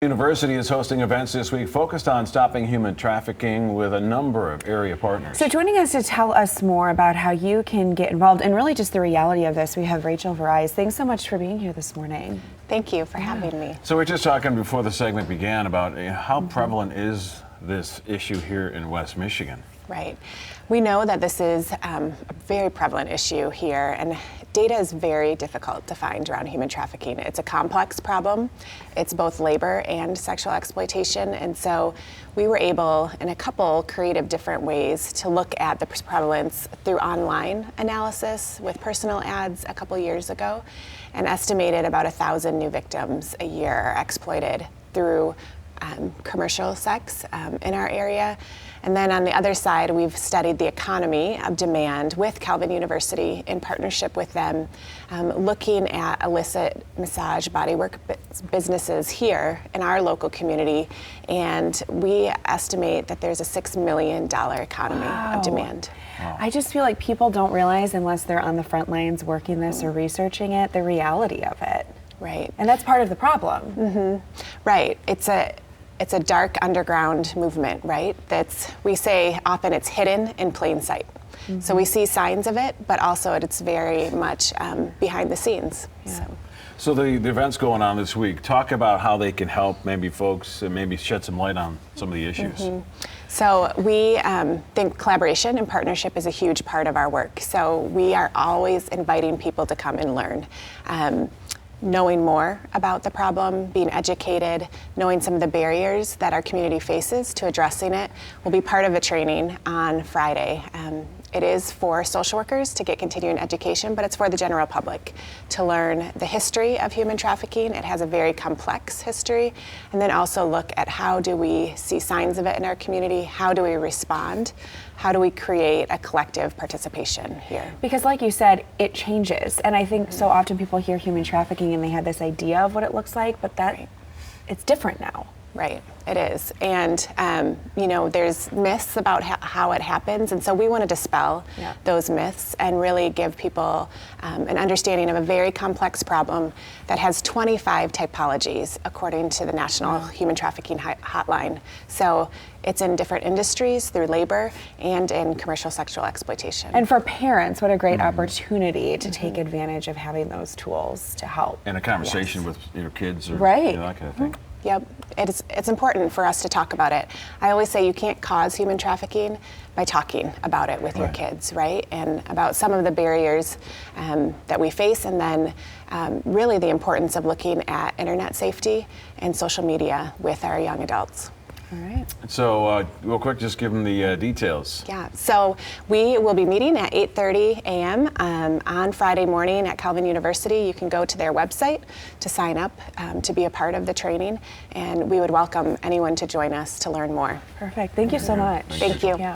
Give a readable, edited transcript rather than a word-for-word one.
University is hosting events this week focused on stopping human trafficking with a number of area partners. So joining us to tell us more about how you can get involved and really just the reality of this, we have Rachel Verais. Thanks so much for being here this morning. Thank you for having me. So we're just talking before the segment began about how prevalent is this issue here in West Michigan? Right. We know that this is a very prevalent issue here, and data is very difficult to find around human trafficking. It's a complex problem. It's both labor and sexual exploitation, and so we were able, in a couple creative different ways, to look at the prevalence through online analysis with personal ads a couple years ago, and estimated about 1,000 new victims a year are exploited through commercial sex in our area. And then on the other side, we've studied the economy of demand with Calvin University in partnership with them, looking at illicit massage bodywork businesses here in our local community. And we estimate that there's a $6 million economy of demand. Wow. I just feel like people don't realize, unless they're on the front lines working this or researching it, the reality of it. Right. And that's part of the problem. Mm-hmm. Right. It's a dark underground movement, right? We say often it's hidden in plain sight. Mm-hmm. So we see signs of it, but also it's very much behind the scenes. Yeah. So the event's going on this week. Talk about how they can help maybe folks and maybe shed some light on some of the issues. Mm-hmm. So we think collaboration and partnership is a huge part of our work. So we are always inviting people to come and learn. Knowing more about the problem, being educated, knowing some of the barriers that our community faces to addressing it will be part of a training on Friday. It is for social workers to get continuing education, but it's for the general public to learn the history of human trafficking. It has a very complex history, and then also look at how do we see signs of it in our community, how do we respond, how do we create a collective participation here? Because like you said, it changes. And I think so often people hear human trafficking and they have this idea of what it looks like, but it's different now. Right, it is. And, there's myths about how it happens. And so we want to dispel those myths and really give people an understanding of a very complex problem that has 25 typologies, according to the National Human Trafficking Hotline. So it's in different industries through labor and in commercial sexual exploitation. And for parents, what a great opportunity to take advantage of having those tools to help. And a conversation with your kids or right. That kind of thing. Yep, it's important for us to talk about it. I always say you can't cause human trafficking by talking about it with your kids, right? And about some of the barriers that we face, and then really the importance of looking at internet safety and social media with our young adults. All right. So real quick, just give them the details. Yeah, so we will be meeting at 8:30 a.m. On Friday morning at Calvin University. You can go to their website to sign up to be a part of the training, and we would welcome anyone to join us to learn more. Perfect. Thank you so much. Thank you. Yeah.